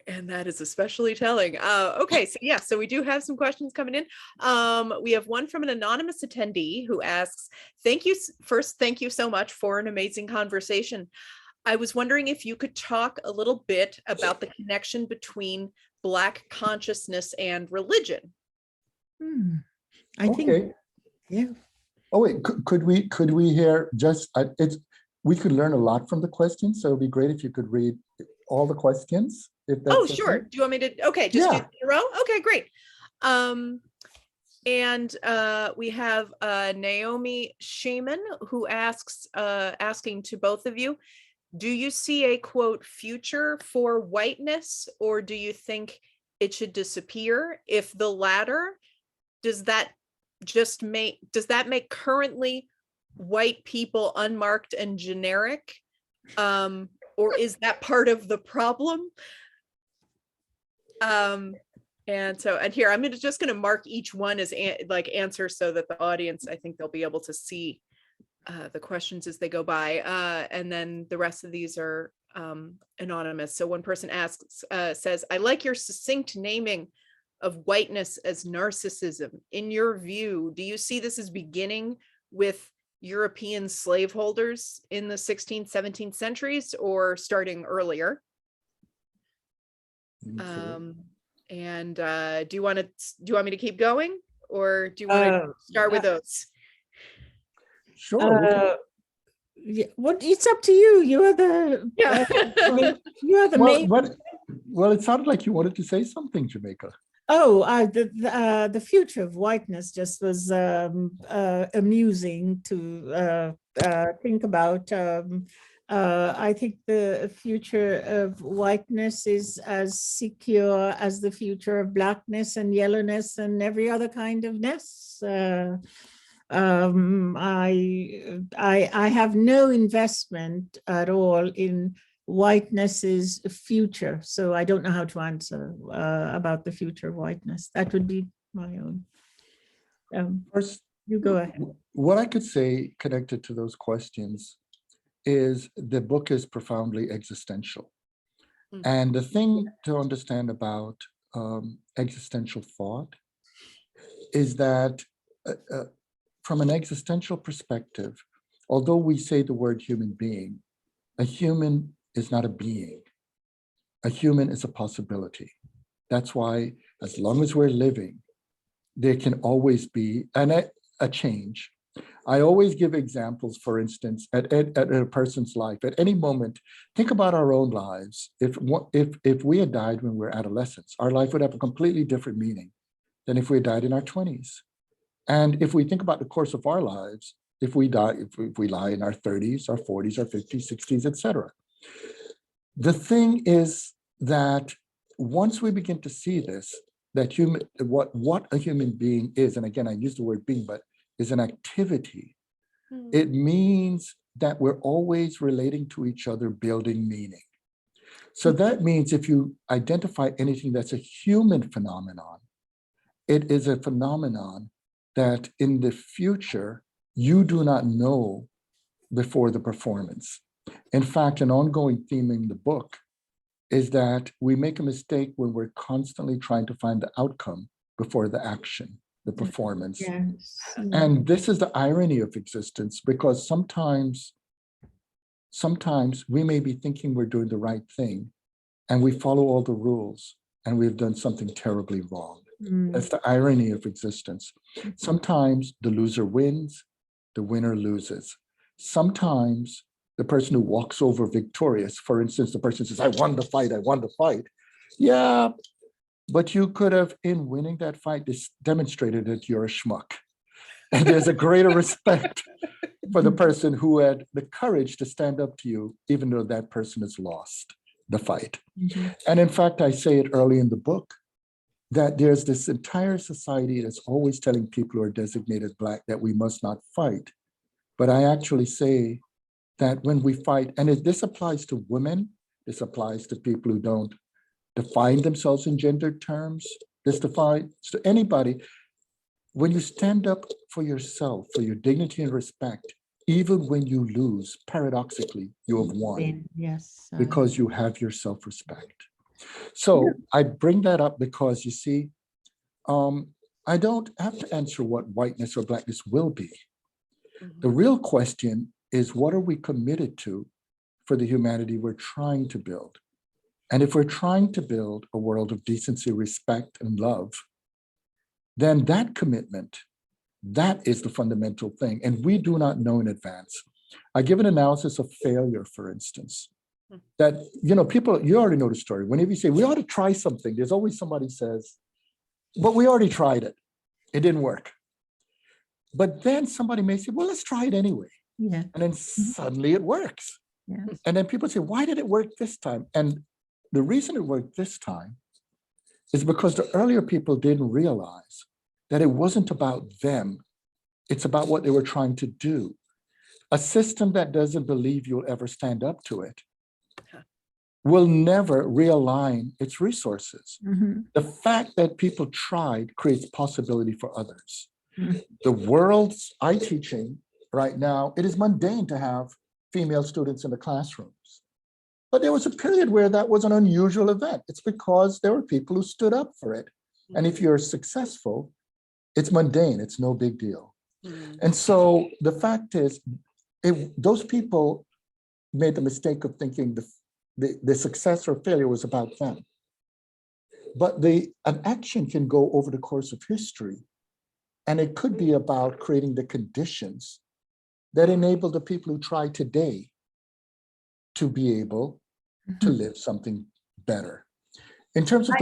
And that is especially telling. Okay, so we do have some questions coming in. We have one from an anonymous attendee who asks, thank you so much for an amazing conversation. I was wondering if you could talk a little bit about the connection between Black consciousness and religion. I think, Oh wait, could we hear just we could learn a lot from the questions, so it'd be great if you could read all the questions. If that's sure. Do you want me to? Okay, just do it in a row. Okay, great. And we have Naomi Shaman who asks, asking to both of you, do you see a quote future for whiteness, or do you think it should disappear? If the latter, does that make currently white people unmarked and generic? Or is that part of the problem? And here I'm just going to mark each one as answer so that the audience, I think they'll be able to see the questions as they go by. And then the rest of these are anonymous. So one person asks, says, I like your succinct naming of whiteness as narcissism. In your view, do you see this as beginning with European slaveholders in the 16th, 17th centuries, or starting earlier? And do you want me to keep going, or do you want to start with those? Sure. yeah, what it's up to you. You are the Yeah. you are the Well, main. well, it sounded like you wanted to say something, Jamaica. Oh, the future of whiteness just was amusing to think about. I think the future of whiteness is as secure as the future of blackness and yellowness and every other kind of ness. I have no investment at all in whiteness's future, so I don't know how to answer about the future of whiteness. That would be my own. First, You go ahead. what I could say connected to those questions is the book is profoundly existential. Mm. And the thing to understand about existential thought is that from an existential perspective, although we say the word human being, a human is not a being. A human is a possibility. That's why, as long as we're living, there can always be a change. I always give examples, for instance, at a person's life. At any moment, think about our own lives. If we had died when we were adolescents, our life would have a completely different meaning than if we had died in our 20s. And if we think about the course of our lives, if we die, if we lie in our 30s, our 40s, our 50s, 60s, etc. The thing is that once we begin to see this, that what a human being is, and again, I use the word being, but is an activity. It means that we're always relating to each other, building meaning. So that means if you identify anything that's a human phenomenon, it is a phenomenon that in the future, you do not know before the performance. In fact, an ongoing theme in the book is that we make a mistake when we're constantly trying to find the outcome before the action, the performance. Yes. And this is the irony of existence, because sometimes we may be thinking we're doing the right thing and we follow all the rules and we've done something terribly wrong. That's the irony of existence. Sometimes the loser wins, the winner loses. Sometimes the person who walks over victorious, for instance, the person says, I won the fight, I won the fight. Yeah, but you could have, in winning that fight, demonstrated that you're a schmuck. And there's a greater respect for the person who had the courage to stand up to you, even though that person has lost the fight. And in fact, I say it early in the book, that there's this entire society that's always telling people who are designated Black that we must not fight. But I actually say that when we fight, and this applies to women, this applies to people who don't define themselves in gendered terms, this applies to anybody. When you stand up for yourself, for your dignity and respect, even when you lose, paradoxically, you have won. Yes. Because you have your self-respect. So I bring that up because, you see, I don't have to answer what whiteness or Blackness will be. The real question is, what are we committed to for the humanity we're trying to build? And if we're trying to build a world of decency, respect, and love, then that commitment, that is the fundamental thing. And we do not know in advance. I give an analysis of failure, for instance, that, people, you already know the story. Whenever you say, we ought to try something, there's always somebody says, but we already tried it. It didn't work. But then somebody may say, well, let's try it anyway. Yeah. And then suddenly it works. Yes. And then people say, why did it work this time? And the reason it worked this time is because the earlier people didn't realize that it wasn't about them. It's about what they were trying to do. A system that doesn't believe you'll ever stand up to it will never realign its resources. The fact that people tried creates possibility for others. The world's teaching right now, it is mundane to have female students in the classrooms. But there was a period where that was an unusual event. It's because there were people who stood up for it. And if you're successful, it's mundane, it's no big deal. And so the fact is, those people made the mistake of thinking the success or failure was about them. But an action can go over the course of history, and it could be about creating the conditions that enable the people who try today to be able to live something better. In terms of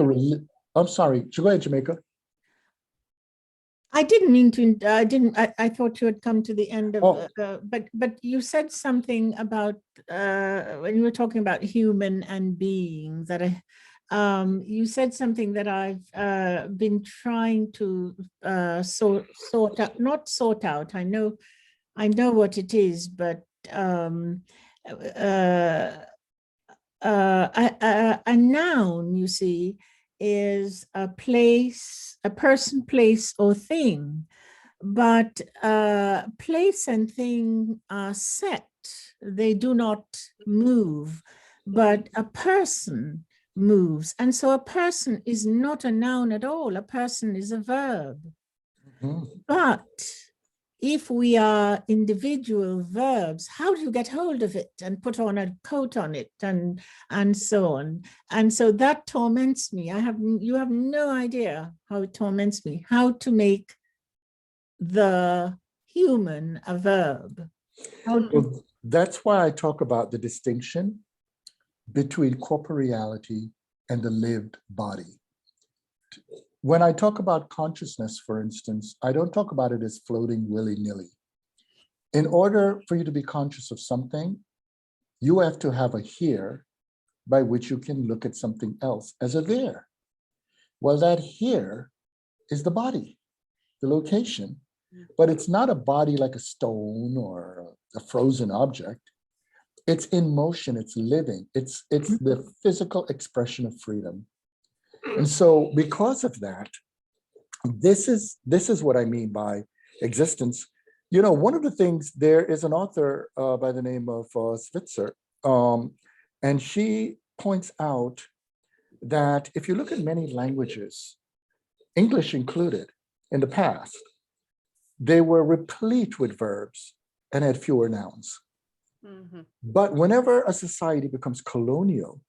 I'm sorry, go ahead, Jamaica. I didn't mean to, I thought you had come to the end of, but you said something about, when you were talking about human and being, that you said something that I've been trying to sort out, not sort out, I know what it is, but a noun, you see, is a place, a person, place, or thing. But place and thing are set. They do not move, but a person moves. And so a person is not a noun at all. A person is a verb. But if we are individual verbs, how do you get hold of it and put on a coat on it and so on? And so that torments me. You have no idea how it torments me, how to make the human a verb. Well, that's why I talk about the distinction between corporeality and the lived body. When I talk about consciousness, for instance, I don't talk about it as floating willy-nilly. In order for you to be conscious of something, you have to have a here by which you can look at something else as a there. Well, that here is the body, the location, but it's not a body like a stone or a frozen object. It's in motion, it's living, it's the physical expression of freedom. And so because of that, this is what I mean by existence. You know, one of the things, there is an author by the name of Switzer, and she points out that if you look at many languages, English included, in the past, they were replete with verbs and had fewer nouns. But whenever a society becomes colonial,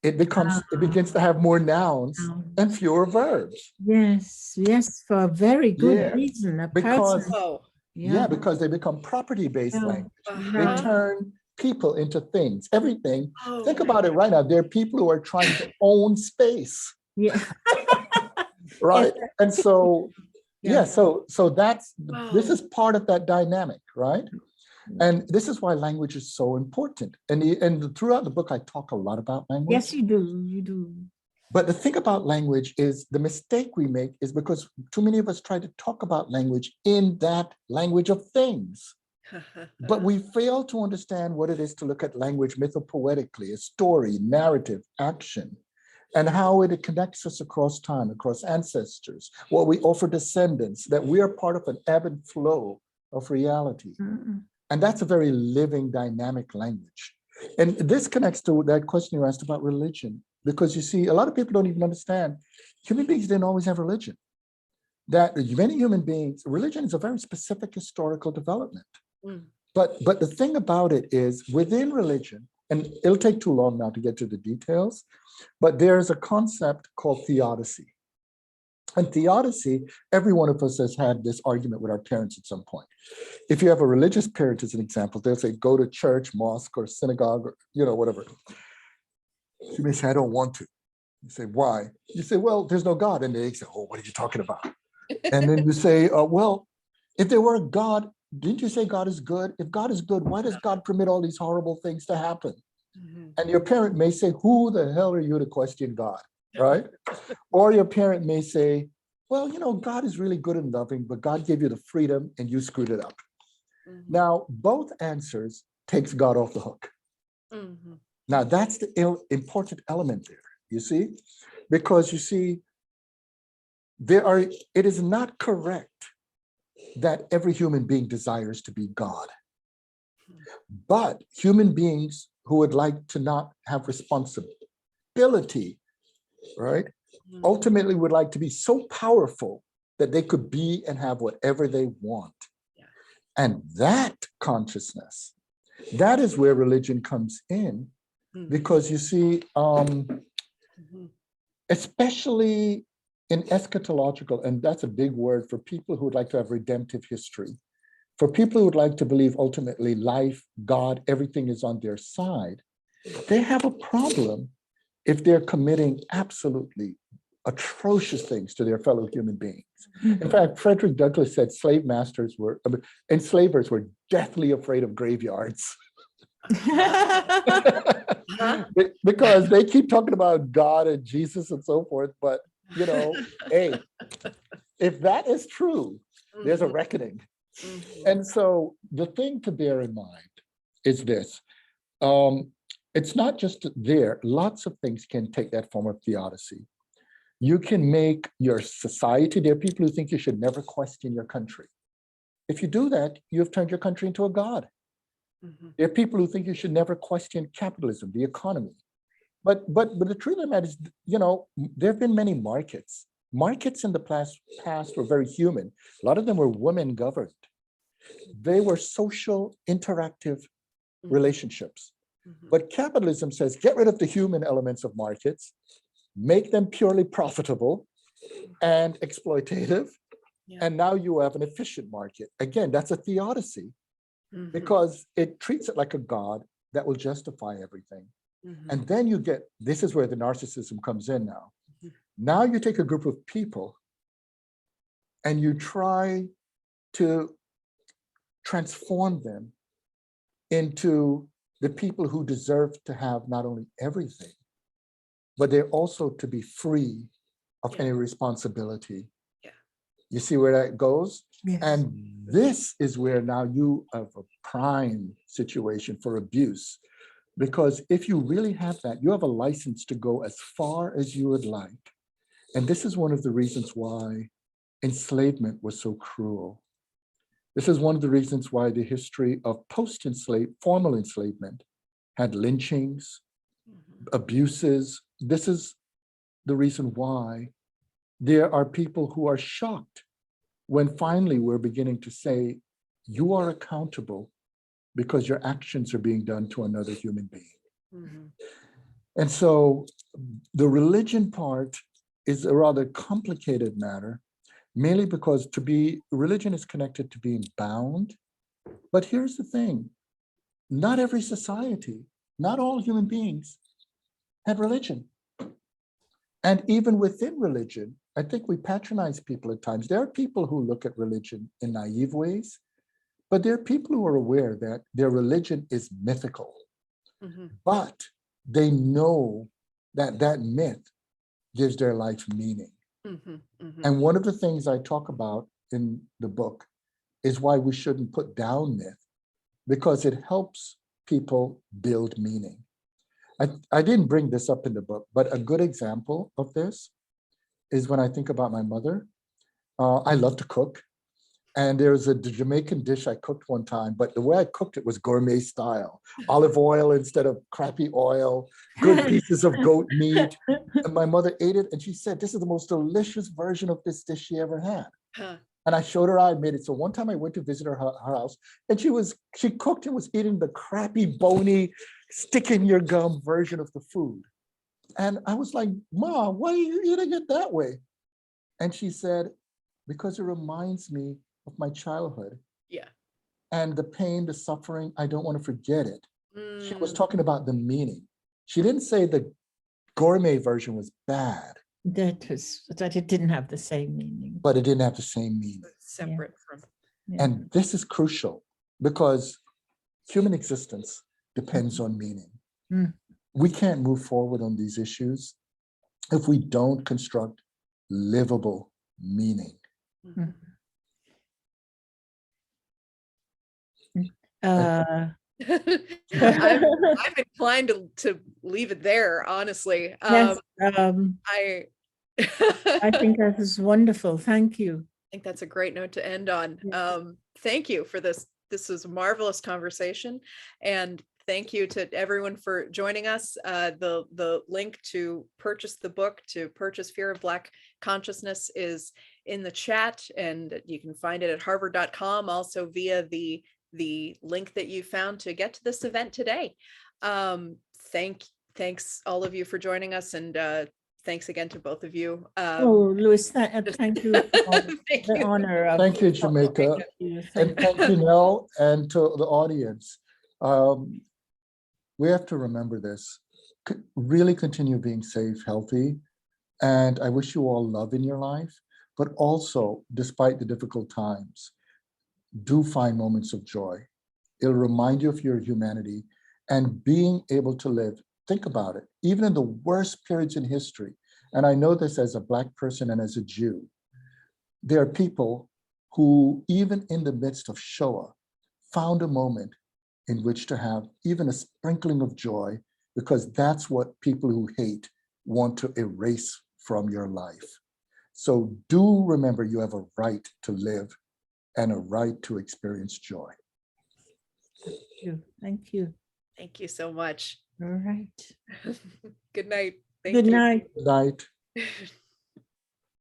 it begins to have more nouns and fewer verbs. Yes, for a very good reason. Because they become property-based language. They turn people into things, everything. Think about it right now. There are people who are trying to own space. Right? And so, so that's, this is part of that dynamic, right? And this is why language is so important. And throughout the book, I talk a lot about language. Yes, you do. But the thing about language is, the mistake we make is because too many of us try to talk about language in that language of things. But we fail to understand what it is to look at language mythopoetically, a story, narrative, action, and how it connects us across time, across ancestors, what we offer descendants, that we are part of an ebb and flow of reality. And that's a very living, dynamic language. And this connects to that question you asked about religion, because you see, a lot of people don't even understand, human beings didn't always have religion. That many human beings, religion is a very specific historical development. But the thing about it is, within religion, and it'll take too long now to get to the details, but there's a concept called theodicy. And theodicy, every one of us has had this argument with our parents at some point. If you have a religious parent, as an example, they'll say, go to church, mosque, or synagogue, or whatever. You may say, I don't want to. You say, why? You say, well, there's no God. And they say, oh, what are you talking about? And then you say, well, if there were a God, didn't you say God is good? If God is good, why does God permit all these horrible things to happen? And your parent may say, who the hell are you to question God, right? Or your parent may say, well, God is really good and loving, but God gave you the freedom and you screwed it up. Now, both answers takes God off the hook. Now, that's the important element there, you see? Because you see, it is not correct that every human being desires to be God. But human beings who would like to not have responsibility, right, ultimately would like to be so powerful that they could be and have whatever they want. And that consciousness, that is where religion comes in, because you see, especially in eschatological, and that's a big word for people who would like to have redemptive history. For people who would like to believe ultimately life, God, everything is on their side, they have a problem if they're committing absolutely atrocious things to their fellow human beings. In fact, Frederick Douglass said enslavers were deathly afraid of graveyards. Because they keep talking about God and Jesus and so forth, but hey, if that is true, there's a reckoning. And so the thing to bear in mind is this. It's not just there. Lots of things can take that form of theodicy. You can make your society, there are people who think you should never question your country. If you do that, you've turned your country into a god. There are people who think you should never question capitalism, the economy. But the truth of the matter is, there have been many markets. Markets in the past were very human. A lot of them were women governed. They were social, interactive relationships. But capitalism says, get rid of the human elements of markets, make them purely profitable and exploitative. And now you have an efficient market. Again, that's a theodicy because it treats it like a god that will justify everything. And then you get, this is where the narcissism comes in now. Now you take a group of people and you try to transform them into the people who deserve to have not only everything, but they're also to be free of any responsibility. You see where that goes? Yes. And this is where now you have a prime situation for abuse. Because if you really have that, you have a license to go as far as you would like. And this is one of the reasons why enslavement was so cruel. This is one of the reasons why the history of formal enslavement had lynchings, abuses. This is the reason why there are people who are shocked when finally we're beginning to say, you are accountable because your actions are being done to another human being. And so the religion part is a rather complicated matter, mainly because religion is connected to being bound. But here's the thing, not every society, not all human beings had religion. And even within religion, I think we patronize people at times. There are people who look at religion in naive ways, but there are people who are aware that their religion is mythical, but they know that that myth gives their life meaning. And one of the things I talk about in the book is why we shouldn't put down myth, because it helps people build meaning. I didn't bring this up in the book, but a good example of this is when I think about my mother. I love to cook. And there's a Jamaican dish I cooked one time, but the way I cooked it was gourmet style. Olive oil instead of crappy oil, good pieces of goat meat. And my mother ate it and she said, this is the most delicious version of this dish she ever had. And I showed her how I made it. So one time I went to visit her house and she cooked and was eating the crappy, bony, stick in your gum version of the food. And I was like, Mom, why are you eating it that way? And she said, because it reminds me of my childhood. And the pain, the suffering, I don't want to forget it. She was talking about the meaning. She didn't say the gourmet version was bad. That it didn't have the same meaning. But it didn't have the same meaning. Separate from. And this is crucial because human existence depends on meaning. We can't move forward on these issues if we don't construct livable meaning. I'm inclined to leave it there, honestly. Yes, I think that is wonderful. Thank you. I think that's a great note to end on. Thank you for this. This was a marvelous conversation. And thank you to everyone for joining us. The link to purchase the book, to purchase Fear of Black Consciousness, is in the chat, and you can find it at harvard.com, also via the link that you found to get to this event today. Thanks all of you for joining us, and thanks again to both of you. Oh, Louis, thank you for Thank the you. honor of. Thank you, Jamaica. And thank you, Nell, and to the audience. We have to remember this. Really continue being safe, healthy, and I wish you all love in your life, but also, despite the difficult times, do find moments of joy. It'll remind you of your humanity and being able to live. Think about it, even in the worst periods in history, and I know this as a Black person and as a Jew, there are people who, even in the midst of Shoah, found a moment in which to have even a sprinkling of joy, because that's what people who hate want to erase from your life. So do remember you have a right to live and a right to experience joy. Thank you. Thank you. Thank you so much. All right. Good night. Thank Good you. night. Good night.